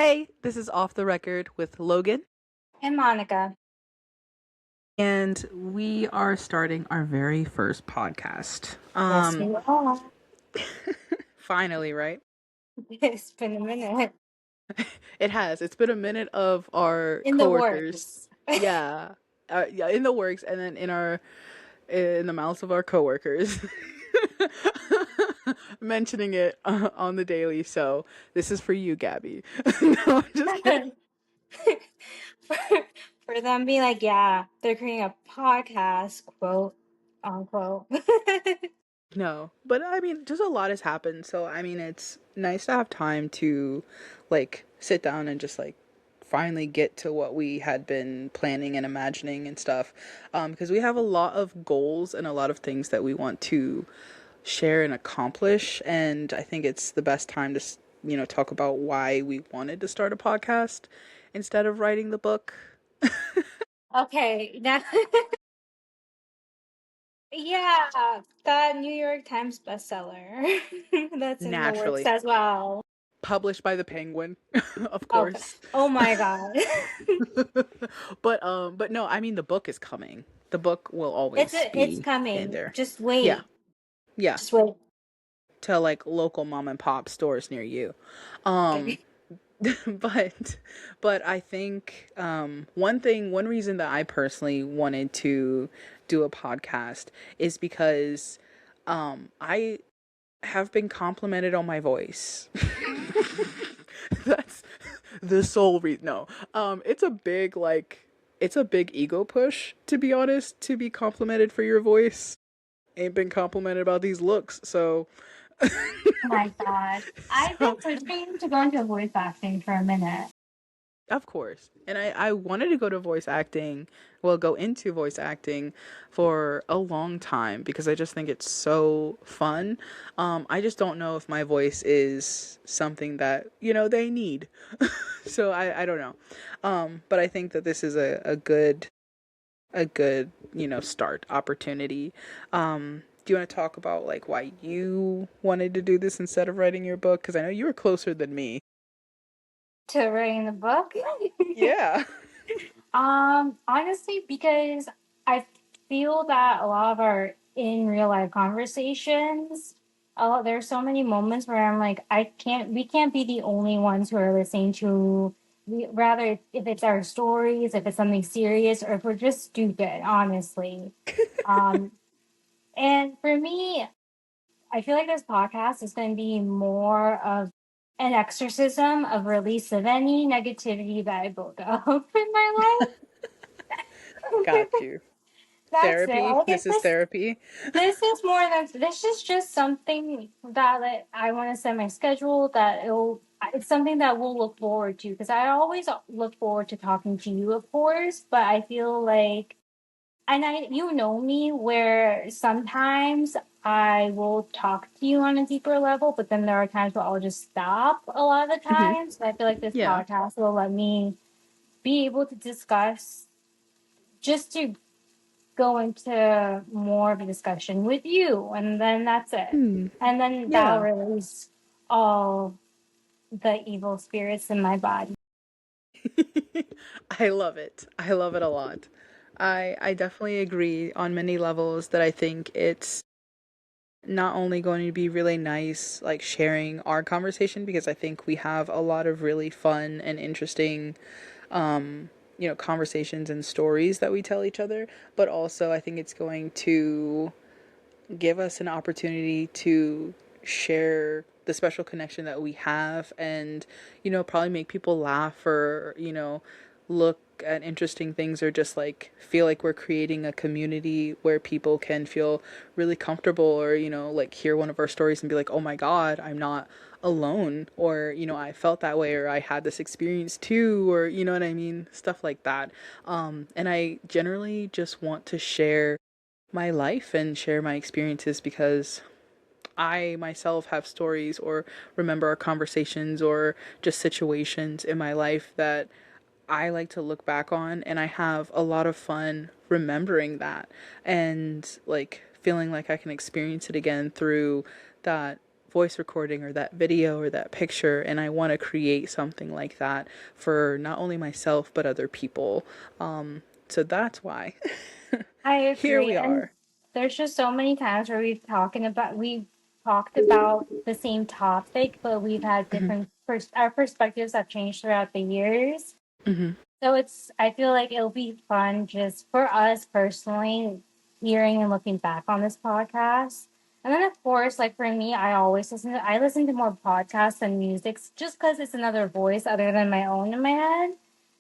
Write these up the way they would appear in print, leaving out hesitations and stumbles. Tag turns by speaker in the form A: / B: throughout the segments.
A: Hey, this is Off the Record with Logan,
B: And Monica.
A: and we are starting our very first podcast.
B: Yes, we are.
A: Finally, right?
B: It's been a minute.
A: It has. It's been a minute of our
B: In the
A: coworkers.
B: works.
A: Yeah. Yeah, in the works, and then in the mouths of our coworkers. Mentioning it on the daily. So, this is for you, Gabby. No, I'm just kidding.
B: for, for them being like, yeah, they're creating a podcast, quote unquote.
A: No, but I mean, just a lot has happened. So, I mean, it's nice to have time to like sit down and just like finally get to what we had been planning and imagining and stuff. Because we have a lot of goals and a lot of things that we want to share and accomplish. And I think it's the best time to, talk about why we wanted to start a podcast instead of writing the book.
B: Okay, now, yeah, that New York Times bestseller that's in the works
A: Naturally.
B: as well.
A: Published by the Penguin, of
B: Okay.
A: course.
B: Oh my God.
A: But no, I mean the book is coming. The book will always
B: It's
A: be in
B: coming.
A: there.
B: Just
A: Yeah.
B: wait.
A: Yeah.
B: Just wait.
A: To like local mom and pop stores near you. Um
B: Okay.
A: but I think one reason that I personally wanted to do a podcast is because I have been complimented on my voice. That's the sole reason. No, it's a big ego push, to be honest, to be complimented for your voice. Ain't been complimented about these looks, so.
B: Oh my God. I've been
A: So,
B: pushing to go into voice acting for a minute.
A: of course. And I wanted to go into voice acting for a long time because I just think it's so fun. I just don't know if my voice is something that, they need. So I don't know. But I think that this is a good, start opportunity. Do you want to talk about like why you wanted to do this instead of writing your book? Because I know you were closer than me.
B: To writing the book?
A: Yeah.
B: Honestly, because I feel that a lot of our in real life conversations, there's so many moments where I'm like, we can't be the only ones who are listening to, rather if it's our stories, if it's something serious, or if we're just stupid, honestly. Um, and for me, I feel like this podcast is going to be more of an exorcism of release of any negativity that I built up in my life.
A: Got you.
B: That's it.
A: Therapy.
B: Like
A: This is therapy.
B: this is more than this is just something that like, I want to set my schedule. It's something that we'll look forward to because I always look forward to talking to you, of course. But I feel like, and you know me, where sometimes I will talk to you on a deeper level, but then there are times where I'll just stop a lot of the
A: Hmm.
B: times. I feel like this
A: Yeah.
B: podcast will let me be able to discuss just to go into more of a discussion with you, and then that's it.
A: Hmm.
B: And then that'll
A: Yeah.
B: release all the evil spirits in my body.
A: I love it. I love it a lot. I definitely agree on many levels that I think it's not only going to be really nice like sharing our conversation because I think we have a lot of really fun and interesting conversations and stories that we tell each other, but also I think it's going to give us an opportunity to share the special connection that we have and probably make people laugh or look at interesting things or just like feel like we're creating a community where people can feel really comfortable or like hear one of our stories and be like, oh my god, I'm not alone, or I felt that way, or I had this experience too, or you know what I mean, stuff like that. And I generally just want to share my life and share my experiences because I myself have stories or remember our conversations or just situations in my life that I like to look back on, and I have a lot of fun remembering that and like feeling like I can experience it again through that voice recording or that video or that picture, and I want to create something like that for not only myself but other people. So that's why
B: I
A: here
B: agree.
A: we
B: And
A: are.
B: there's just so many times where we've talked about the same topic, but we've had
A: Hmm.
B: different our perspectives have changed throughout the years.
A: Hmm.
B: So I feel like it'll be fun just for us personally, hearing and looking back on this podcast. And then of course, like for me, I listen to more podcasts than music just because it's another voice other than my own in my head.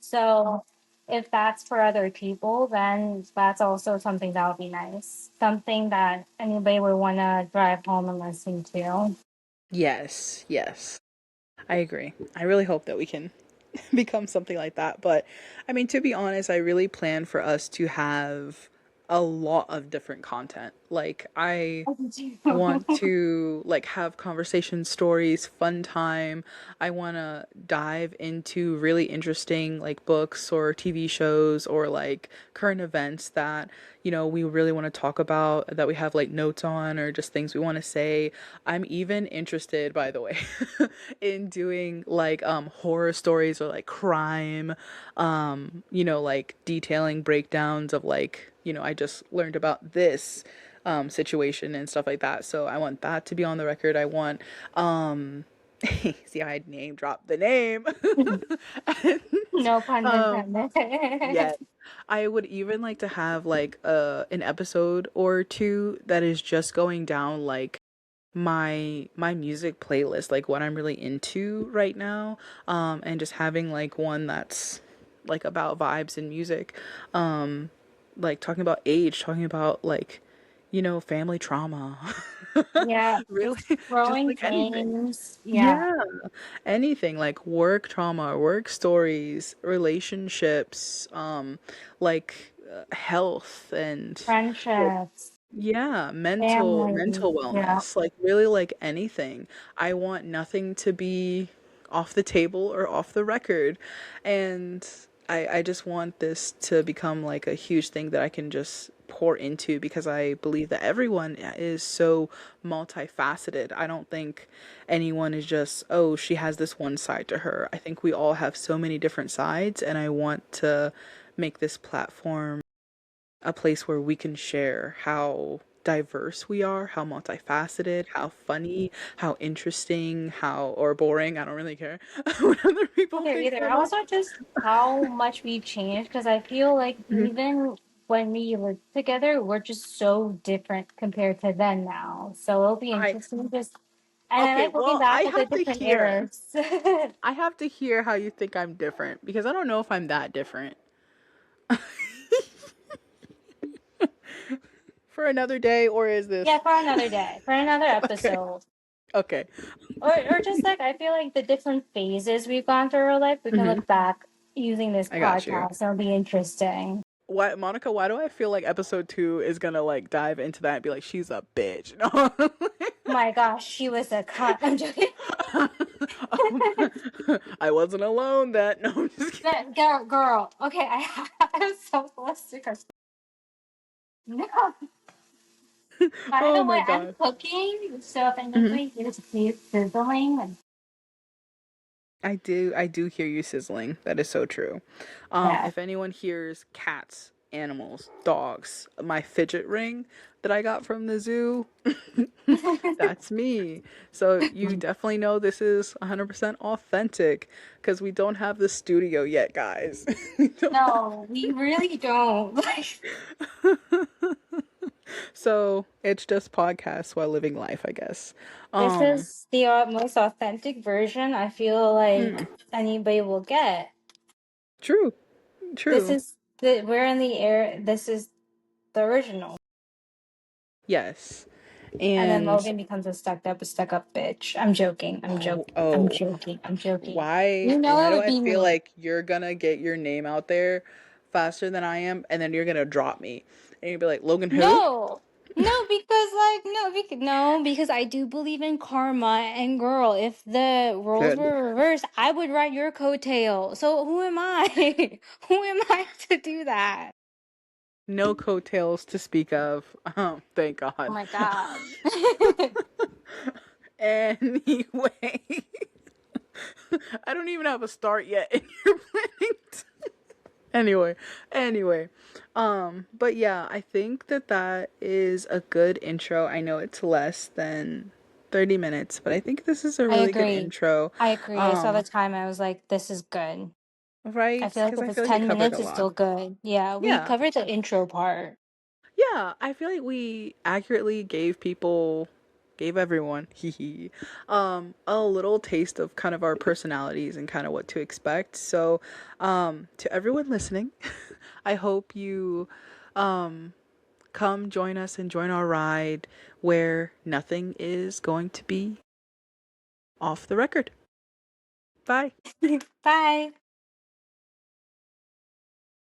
B: So if that's for other people, then that's also something that would be nice. Something that anybody would want to drive home and listen to.
A: Yes, yes. I agree. I really hope that we can become something like that. But I mean, to be honest, I really plan for us to have a lot of different content. Like, I want to like have conversation stories, fun time. I want to dive into really interesting like books or TV shows or like current events that, we really want to talk about, that we have like notes on, or just things we want to say. I'm even interested, by the way, in doing like horror stories or like crime, like detailing breakdowns of like, I just learned about this situation and stuff like that. So I want that to be on the record. I want, see, I name dropped the name. And,
B: No pun
A: um,
B: intended.
A: yes, I would even like to have like an episode or two that is just going down like my music playlist, like what I'm really into right now, and just having like one that's like about vibes and music, um, like talking about age, talking about like, family trauma,
B: Yeah,
A: really, just
B: growing
A: like anything.
B: pains. Yeah,
A: Yeah, anything like work trauma, work stories, relationships, like health and like,
B: friendships,
A: yeah, mental
B: family. Yeah.
A: wellness, like really like anything. I want nothing to be off the table or off the record. And I just want this to become like a huge thing that I can just pour into, because I believe that everyone is so multifaceted. I don't think anyone is just, oh, she has this one side to her. I think we all have so many different sides, and I want to make this platform a place where we can share how diverse we are, how multifaceted, how funny, how interesting, how or boring, I don't really care what other people
B: Either,
A: think
B: either.
A: of us.
B: Also, just how much we've changed because I feel like
A: Mhm.
B: even when we live together, we're just so different compared to then now. So it'll be
A: I
B: interesting just, and I
A: Okay,
B: like looking
A: well,
B: back at the different eras.
A: I have to hear how you think I'm different, because I don't know if I'm that different. For another day, or is
B: Yeah,
A: this
B: for another day, for another
A: okay?
B: episode.
A: Okay.
B: Or just like I feel like the different phases we've gone through our life, we can
A: Hmm.
B: look back using this
A: I got you.
B: podcast. It'll be interesting.
A: Why, Monica, why do I feel like episode 2 is gonna like dive into that and be like, she's a bitch? No.
B: My gosh, she was a cunt. I'm joking.
A: I wasn't alone that. No, I'm just kidding.
B: That girl. Okay, I'm so flustered. No. By the
A: Oh
B: way,
A: my
B: I'm
A: god.
B: cooking, so if
A: Hmm.
B: anybody hears me sizzling,
A: I do hear you sizzling. That is so true.
B: yeah.
A: If anyone hears cats, animals, dogs, my fidget ring that I got from the zoo, that's me. So you definitely know this is 100% authentic, because we don't have the studio yet, guys. We don't
B: No, we really don't. Like,
A: So it's just podcasts while living life, I guess.
B: this
A: Um,
B: is the most authentic version I feel like
A: mm,
B: anybody will get.
A: true,
B: This
A: true.
B: is we're in the air. This is the original.
A: Yes.
B: And then
A: And
B: Logan becomes a stuck up bitch. I'm joking. I'm
A: oh,
B: joking. I'm
A: oh,
B: joking. I'm joking.
A: why
B: You know
A: why
B: it
A: do
B: would
A: I
B: be
A: feel
B: me.
A: like you're gonna get your name out there faster than I am, and then you're gonna drop me, and you'll be like, Logan who?
B: No. No, because like no, because I do believe in karma and girl, if the roles
A: Good.
B: were reversed, I would write your coattail. So who am I? Who am I to do that?
A: No coattails to speak of. Thank
B: Oh
A: God.
B: my god.
A: Anyway, I don't even have a start yet, and you're planning to. Anyway, but yeah, I think that that is a good intro. I know it's less than 30 minutes, but I think this is a
B: I
A: really good
B: agree.
A: intro.
B: I agree. I saw the
A: Um,
B: time. I was like, this is good. I
A: right?
B: feel like
A: Because
B: if
A: I
B: it's
A: feel like we
B: 10
A: covered
B: minutes,
A: a
B: it's
A: lot.
B: still good. Yeah, we
A: Yeah.
B: covered the intro part.
A: Yeah, I feel like we accurately gave everyone a little taste of kind of our personalities and kind of what to expect. So, to everyone listening, I hope you come join us and join our ride where nothing is going to be off the record. Bye.
B: Bye.